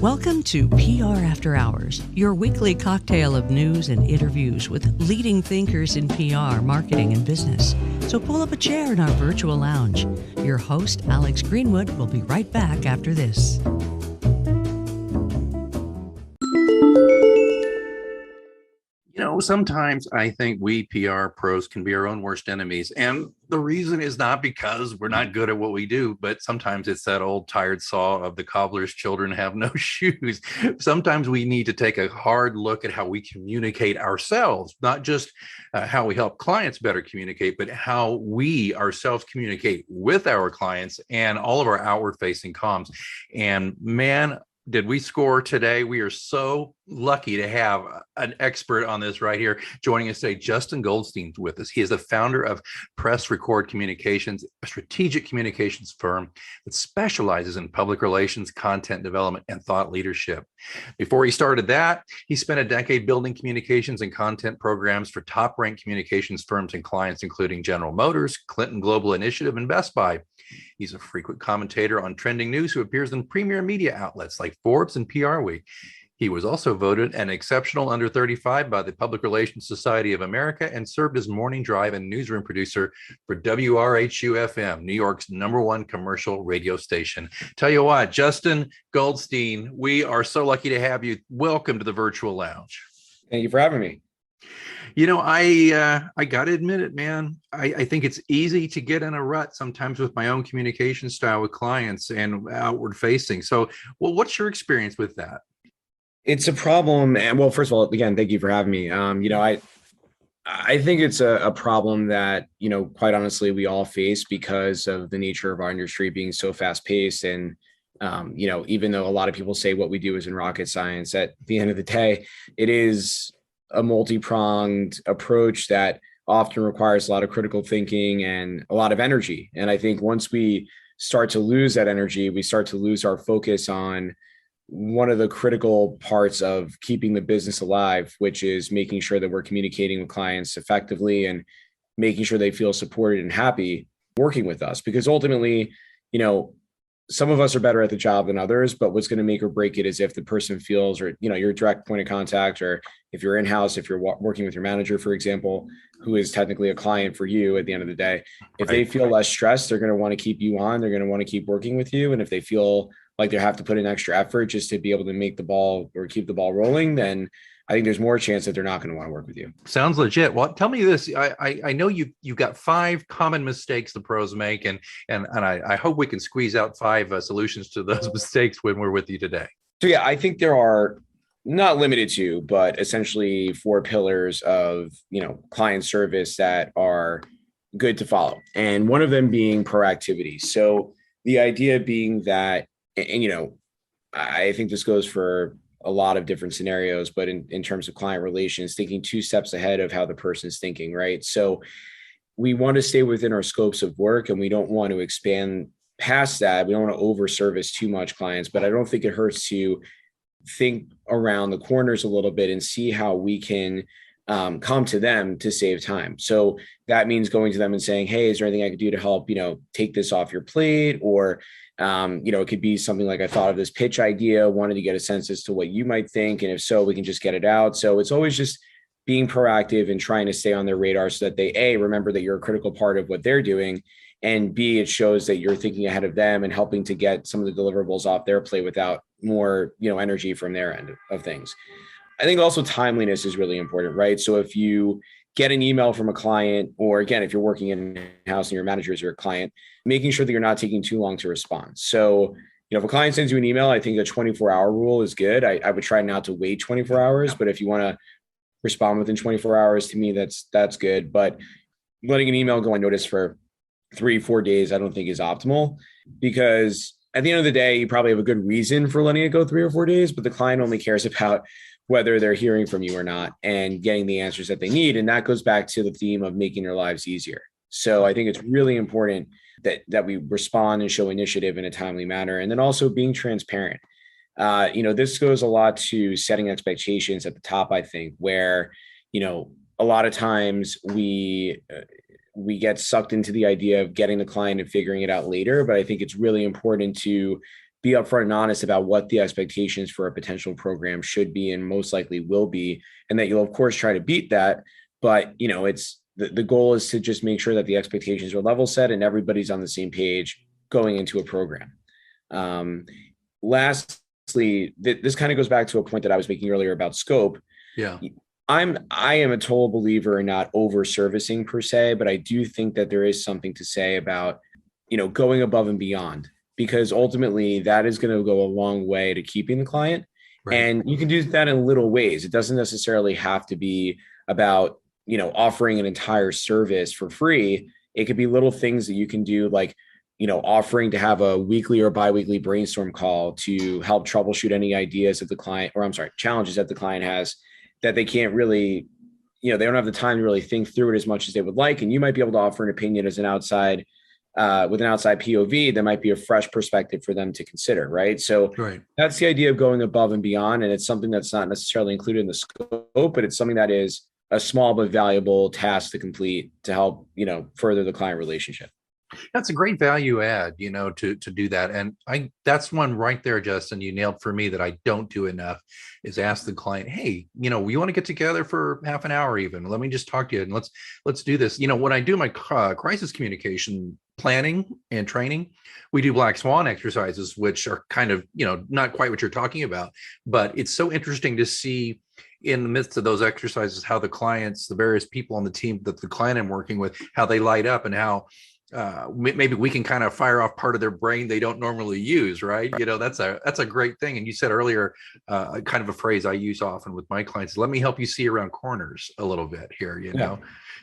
Welcome to PR After Hours, your weekly cocktail of news and interviews with leading thinkers in PR, marketing, and business. So pull up a chair in our virtual lounge. Your host, Alex Greenwood, will be right back after this. Sometimes I think we PR pros can be our own worst enemies. And the reason is not because we're not good at what we do, but sometimes it's that old tired saw of the cobbler's children have no shoes. Sometimes we need to take a hard look at how we communicate ourselves, not just how we help clients better communicate, but how we ourselves communicate with our clients and all of our outward facing comms. And man, did we score today? We are so lucky to have an expert on this right here joining us today. Justin Goldstein with us. He is the founder of Press Record Communications, a strategic communications firm that specializes in public relations, content development, and thought leadership. Before he started that, he spent a decade building communications and content programs for top-ranked communications firms and clients, including General Motors, Clinton Global Initiative, and Best Buy. He's a frequent commentator on trending news who appears in premier media outlets like Forbes and PR Week. He was also voted an exceptional under 35 by the Public Relations Society of America and served as morning drive and newsroom producer for WRHU-FM, New York's #1 commercial radio station. Tell you what, Justin Goldstein, we are so lucky to have you. Welcome to the Virtual Lounge. Thank you for having me. I got to admit it, man. I think it's easy to get in a rut sometimes with my own communication style with clients and outward facing. So, what's your experience with that? It's a problem. And well, first of all, again, thank you for having me. I think it's a problem that, quite honestly, we all face because of the nature of our industry being so fast paced. And, even though a lot of people say what we do is in rocket science, at the end of the day, it is a multi-pronged approach that often requires a lot of critical thinking and a lot of energy. And I think once we start to lose that energy, we start to lose our focus on one of the critical parts of keeping the business alive, which is making sure that we're communicating with clients effectively and making sure they feel supported and happy working with us. Because ultimately, some of us are better at the job than others, but what's going to make or break it is if the person feels, or, your direct point of contact, or if you're in-house, if you're working with your manager, for example, who is technically a client for you at the end of the day, if they feel less stressed, they're going to want to keep you on, they're going to want to keep working with you. And if they feel like they have to put in extra effort just to be able to make the ball or keep the ball rolling, then I think there's more chance that they're not going to want to work with you. Sounds legit. Well, tell me this. I know you've got 5 common mistakes the pros make, and I hope we can squeeze out 5 solutions to those mistakes when we're with you today. So yeah, I think there are not limited to, but essentially 4 pillars of, client service that are good to follow. And one of them being proactivity. So the idea being that, and I think this goes for a lot of different scenarios, but in terms of client relations, thinking 2 steps ahead of how the person's thinking, right? So we want to stay within our scopes of work and we don't want to expand past that. We don't want to over service too much clients, but I don't think it hurts to think around the corners a little bit and see how we can come to them to save time. So that means going to them and saying, hey, is there anything I could do to help, take this off your plate? Or it could be something like, I thought of this pitch idea, wanted to get a sense as to what you might think. And if so, we can just get it out. So it's always just being proactive and trying to stay on their radar so that they, A, remember that you're a critical part of what they're doing. And B, it shows that you're thinking ahead of them and helping to get some of the deliverables off their plate without more, energy from their end of things. I think also timeliness is really important, right? So if you get an email from a client, or again, if you're working in-house and your manager is your client, making sure that you're not taking too long to respond. So, if a client sends you an email, I think a 24-hour rule is good. I would try not to wait 24 hours, but if you want to respond within 24 hours, to me, that's good. But letting an email go unnoticed for 3-4 days, I don't think is optimal, because at the end of the day, you probably have a good reason for letting it go 3 or 4 days, but the client only cares about whether they're hearing from you or not and getting the answers that they need. And that goes back to the theme of making their lives easier. So I think it's really important that we respond and show initiative in a timely manner. And then also being transparent. This goes a lot to setting expectations at the top, I think, where, a lot of times we get sucked into the idea of getting the client and figuring it out later. But I think it's really important to be upfront and honest about what the expectations for a potential program should be and most likely will be, and that you'll of course try to beat that. But it's the goal is to just make sure that the expectations are level set and everybody's on the same page going into a program. Lastly, this kind of goes back to a point that I was making earlier about scope. Yeah. I am a total believer in not over servicing per se, but I do think that there is something to say about, going above and beyond, because ultimately that is going to go a long way to keeping the client. Right. And you can do that in little ways. It doesn't necessarily have to be about, offering an entire service for free. It could be little things that you can do, like, offering to have a weekly or biweekly brainstorm call to help troubleshoot any ideas that the client, or I'm sorry, challenges that the client has that they can't really, they don't have the time to really think through it as much as they would like. And you might be able to offer an opinion as an outside, with an outside POV, that might be a fresh perspective for them to consider. Right. So That's the idea of going above and beyond. And it's something that's not necessarily included in the scope, but it's something that is a small but valuable task to complete to help, further the client relationship. That's a great value add, to do that. And that's one right there, Justin, you nailed for me that I don't do enough, is ask the client, hey, we want to get together for half an hour even. Let me just talk to you and let's do this. When I do my crisis communication planning and training, we do black swan exercises, which are kind of, not quite what you're talking about, but it's so interesting to see in the midst of those exercises, how the clients, the various people on the team that the client I'm working with, how they light up and how maybe we can kind of fire off part of their brain they don't normally use, right? That's a great thing. And you said earlier, kind of a phrase I use often with my clients, let me help you see around corners a little bit here, Yeah.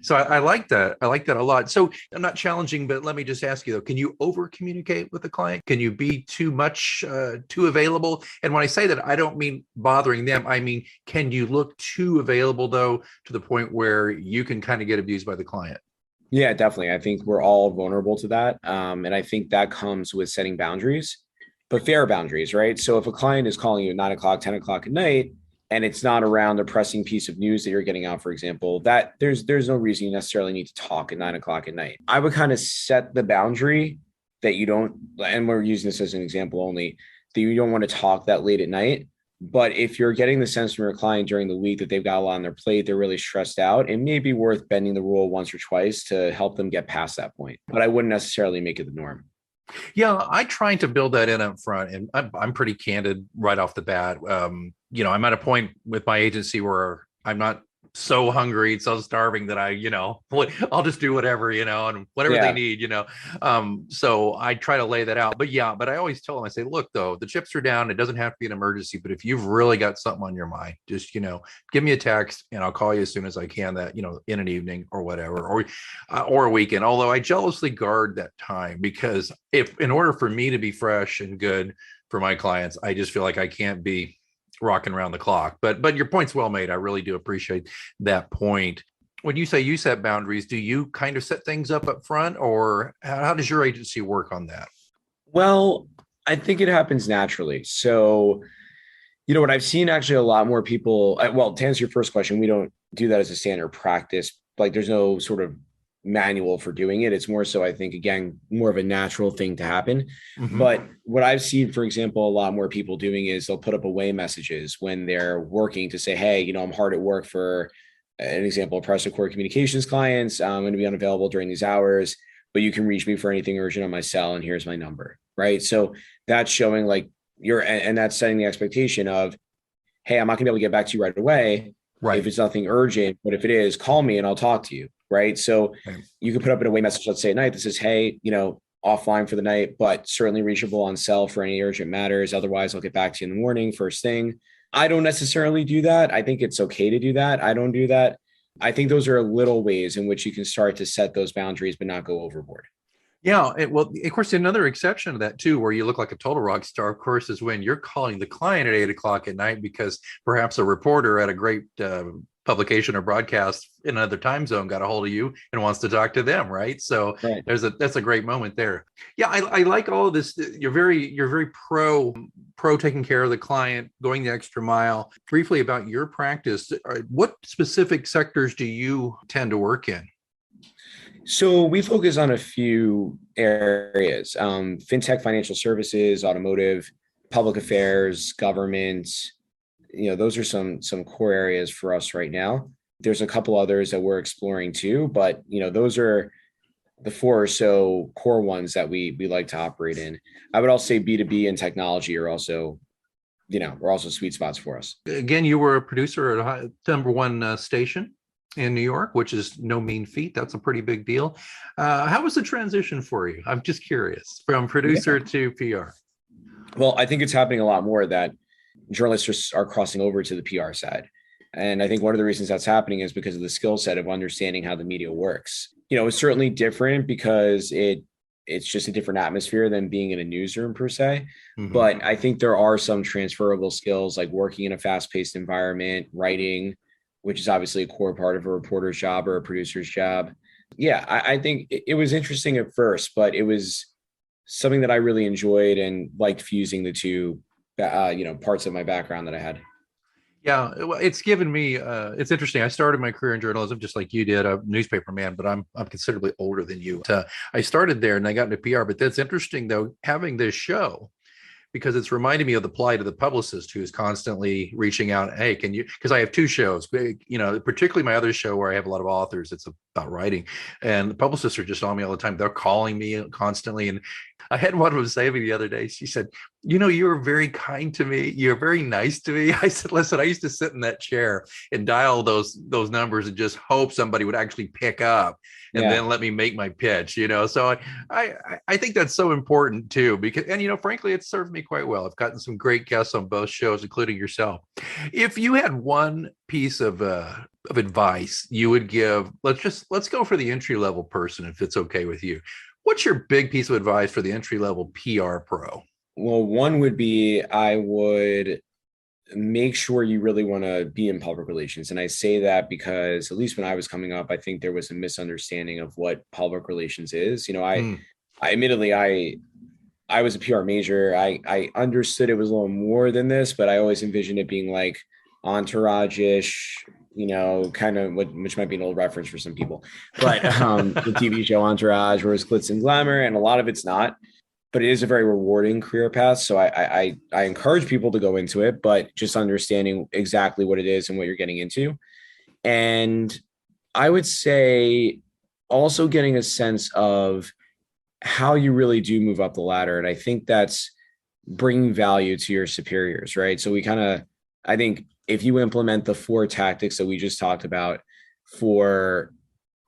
So I like that. I like that a lot. So I'm not challenging, but let me just ask you though, can you over communicate with the client? Can you be too much, too available? And when I say that, I don't mean bothering them. I mean, can you look too available though, to the point where you can kind of get abused by the client? Yeah, definitely. I think we're all vulnerable to that. And I think that comes with setting boundaries, but fair boundaries, right? So if a client is calling you at 9 o'clock, 10 o'clock at night, and it's not around a pressing piece of news that you're getting out, for example, that there's no reason you necessarily need to talk at 9 o'clock at night. I would kind of set the boundary that you don't, and we're using this as an example only, that you don't want to talk that late at night. But if you're getting the sense from your client during the week that they've got a lot on their plate, they're really stressed out, it may be worth bending the rule once or twice to help them get past that point. But I wouldn't necessarily make it the norm. Yeah, I try to build that in up front, and I'm pretty candid right off the bat. I'm at a point with my agency where I'm not so hungry, so starving that I'll just do whatever, and whatever they need, so I try to lay that out. But I always tell them, I say, look, though, the chips are down. It doesn't have to be an emergency, but if you've really got something on your mind, just, give me a text and I'll call you as soon as I can, that, in an evening or whatever, or a weekend. Although I jealously guard that time, because if in order for me to be fresh and good for my clients, I just feel like I can't be rocking around the clock. But your point's well made. I really do appreciate that point. When you say you set boundaries, do you kind of set things up front, or how does your agency work on that? Well, I think it happens naturally. So, what I've seen actually a lot more people, well, to answer your first question, we don't do that as a standard practice. Like there's no sort of manual for doing it. It's more so, I think, again, more of a natural thing to happen. Mm-hmm. But what I've seen, for example, a lot more people doing is they'll put up away messages when they're working to say, hey, I'm hard at work, for an example, press core communications clients. I'm going to be unavailable during these hours, but you can reach me for anything urgent on my cell, and here's my number. Right. So that's showing like and that's setting the expectation of, hey, I'm not gonna be able to get back to you right away. Right. If it's nothing urgent, but if it is, call me and I'll talk to you. Right. So you can put up an away message, let's say at night, that says, hey, offline for the night, but certainly reachable on cell for any urgent matters. Otherwise, I'll get back to you in the morning, first thing. I don't necessarily do that. I think it's okay to do that. I don't do that. I think those are little ways in which you can start to set those boundaries, but not go overboard. Yeah. Well, of course, another exception to that too, where you look like a total rock star, of course, is when you're calling the client at 8 o'clock at night because perhaps a reporter at a great publication or broadcast in another time zone got a hold of you and wants to talk to them, right? So that's a great moment there. Yeah, I like all of this. You're very pro taking care of the client, going the extra mile. Briefly about your practice, what specific sectors do you tend to work in? So we focus on a few areas: fintech, financial services, automotive, public affairs, government. Those are some core areas for us right now. There's a couple others that we're exploring too, but those are the four or so core ones that we like to operate in. I would also say B2B and technology are also, we're also sweet spots for us. Again, you were a producer at number one station in New York, which is no mean feat. That's a pretty big deal. How was the transition for you? I'm just curious, from producer to PR. Well, I think it's happening a lot more that journalists are crossing over to the PR side. And I think one of the reasons that's happening is because of the skill set of understanding how the media works. It's certainly different because it's just a different atmosphere than being in a newsroom per se. Mm-hmm. But I think there are some transferable skills like working in a fast-paced environment, writing, which is obviously a core part of a reporter's job or a producer's job. Yeah, I think it was interesting at first, but it was something that I really enjoyed and liked fusing the two, parts of my background that I had. Yeah, it's given me, it's interesting. I started my career in journalism just like you did, a newspaper man, but I'm considerably older than you. I started there and I got into PR, but that's interesting though, having this show, because it's reminded me of the plight of the publicist who is constantly reaching out. Hey, can you, because I have two shows, particularly my other show where I have a lot of authors, it's about writing, and the publicists are just on me all the time. They're calling me constantly. And I had one of them say to me the other day, she said, you were very kind to me. You're very nice to me. I said, listen, I used to sit in that chair and dial those numbers and just hope somebody would actually pick up and then let me make my pitch, So I think that's so important too, because, and, frankly, it served me quite well. I've gotten some great guests on both shows, including yourself. If you had one piece of advice you would give, let's go for the entry-level person, if it's okay with you. What's your big piece of advice for the entry-level PR pro? Well, one would be, I would make sure you really want to be in public relations. And I say that because, at least when I was coming up, I think there was a misunderstanding of what public relations is. I admittedly, I was a PR major. I understood it was a little more than this, but I always envisioned it being like entourage-ish, kind of which might be an old reference for some people, but the TV show Entourage, where it's glitz and glamour, and a lot of it's not, but it is a very rewarding career path. So I encourage people to go into it, but just understanding exactly what it is and what you're getting into. And I would say also getting a sense of how you really do move up the ladder. And I think that's bringing value to your superiors, right? So I think if you implement the four tactics that we just talked about for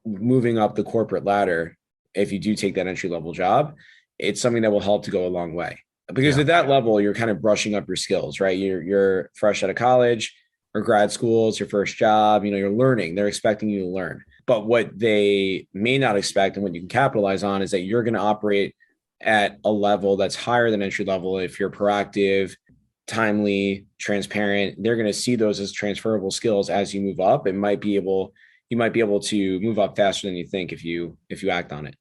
moving up the corporate ladder, if you do take that entry-level job, it's something that will help to go a long way. Because at that level, you're kind of brushing up your skills, right? You're fresh out of college or grad school, it's your first job, you're learning. They're expecting you to learn. But what they may not expect and what you can capitalize on is that you're going to operate at a level that's higher than entry level. If you're proactive, timely, transparent, they're going to see those as transferable skills as you move up. You might be able to move up faster than you think if you act on it.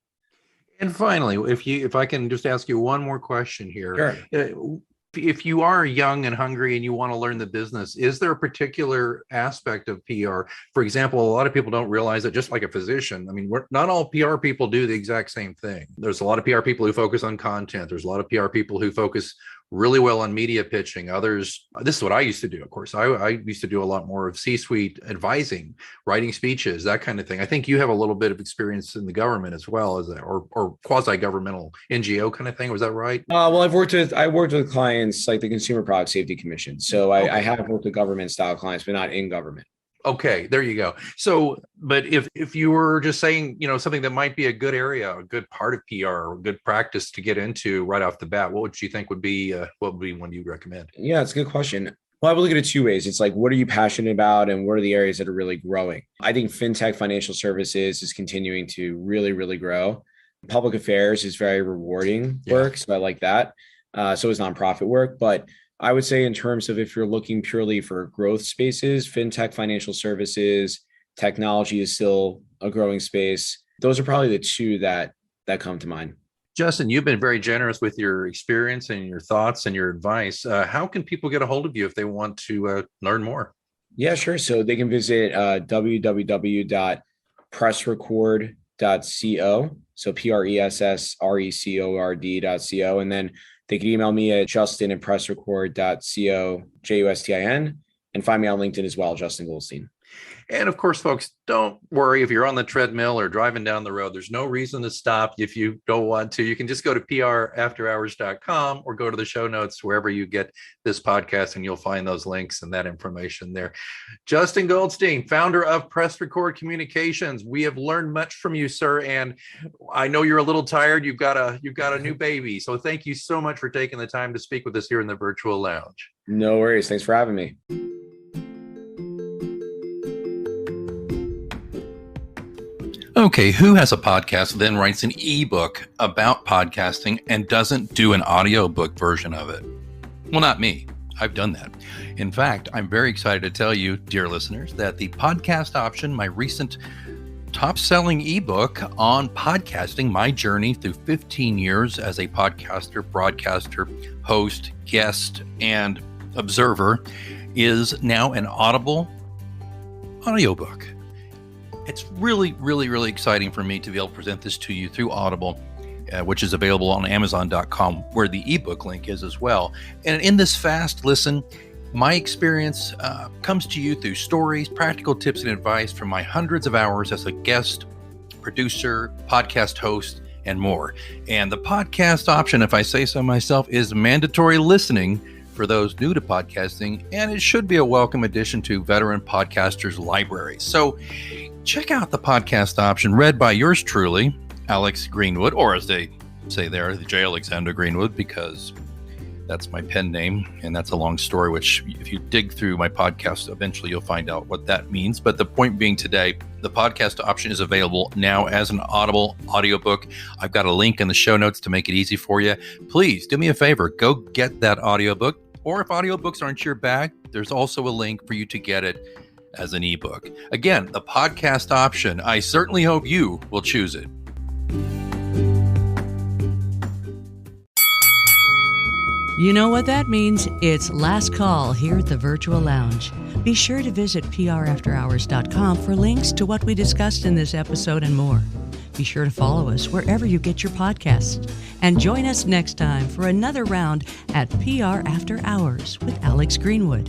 And finally, if I can just ask you one more question here. Sure. If you are young and hungry and you want to learn the business, is there a particular aspect of PR? For example, a lot of people don't realize that, just like a physician, not all PR people do the exact same thing. There's a lot of PR people who focus on content. There's a lot of PR people who focus really well on media pitching. Others, this is what I used to do. Of course, I used to do a lot more of C-suite advising, writing speeches, that kind of thing. I think you have a little bit of experience in the government as well, as or quasi-governmental NGO kind of thing. Was that right? Well, I worked with clients like the Consumer Product Safety Commission. So I have worked with government style clients, but not in government. Okay, there you go. So, but if you were just saying, something that might be a good area, a good part of PR, or a good practice to get into right off the bat, what would you think would be one you'd recommend? Yeah, it's a good question. Well, I would look at it two ways. It's like, what are you passionate about and what are the areas that are really growing? I think fintech, financial services is continuing to really, really grow. Public affairs is very rewarding work. So I like that. So is nonprofit work. But I would say in terms of if you're looking purely for growth spaces, fintech, financial services, technology is still a growing space. Those are probably the two that come to mind. Justin, you've been very generous with your experience and your thoughts and your advice. How can people get a hold of you if they want to learn more? Yeah, sure. So they can visit www.pressrecord.com. So pressrecord.co. And then they can email me at justin@pressrecord.co, JUSTIN, and find me on LinkedIn as well, Justin Goldstein. And of course, folks, don't worry if you're on the treadmill or driving down the road. There's no reason to stop if you don't want to. You can just go to prafterhours.com or go to the show notes wherever you get this podcast, and you'll find those links and that information there. Justin Goldstein, founder of Press Record Communications. We have learned much from you, sir, and I know you're a little tired. You've got a new baby, so thank you so much for taking the time to speak with us here in the virtual lounge. No worries. Thanks for having me. Okay, who has a podcast, then writes an ebook about podcasting and doesn't do an audiobook version of it? Well, not me. I've done that. In fact, I'm very excited to tell you, dear listeners, that the podcast option, my recent top-selling ebook on podcasting, my journey through 15 years as a podcaster, broadcaster, host, guest, and observer, is now an Audible audiobook. It's really, really, really exciting for me to be able to present this to you through Audible, which is available on Amazon.com, where the ebook link is as well. And in this fast listen, my experience comes to you through stories, practical tips, and advice from my hundreds of hours as a guest, producer, podcast host, and more. And the podcast option, if I say so myself, is mandatory listening for those new to podcasting, and it should be a welcome addition to veteran podcasters' library. So check out the podcast option read by yours truly, Alex Greenwood, or as they say there, the J. Alexander Greenwood, because that's my pen name, and that's a long story, which if you dig through my podcast, eventually you'll find out what that means. But the point being today, the podcast option is available now as an Audible audiobook. I've got a link in the show notes to make it easy for you. Please do me a favor, go get that audiobook, or if audiobooks aren't your bag, there's also a link for you to get it as an ebook. Again, the podcast option. I certainly hope you will choose it. You know what that means? It's last call here at the Virtual Lounge. Be sure to visit prafterhours.com for links to what we discussed in this episode and more. Be sure to follow us wherever you get your podcasts. And join us next time for another round at PR After Hours with Alex Greenwood.